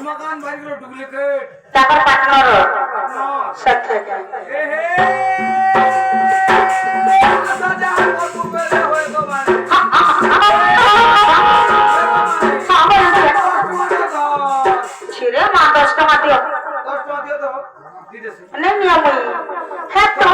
मकान बारी करो डुप्लीकेट তারপর পাটনার 70,000 ছিড়ে মা 10 টাকা দিও 10 টাকা দিও তো দিতেছি नहीं नहीं हमें है तो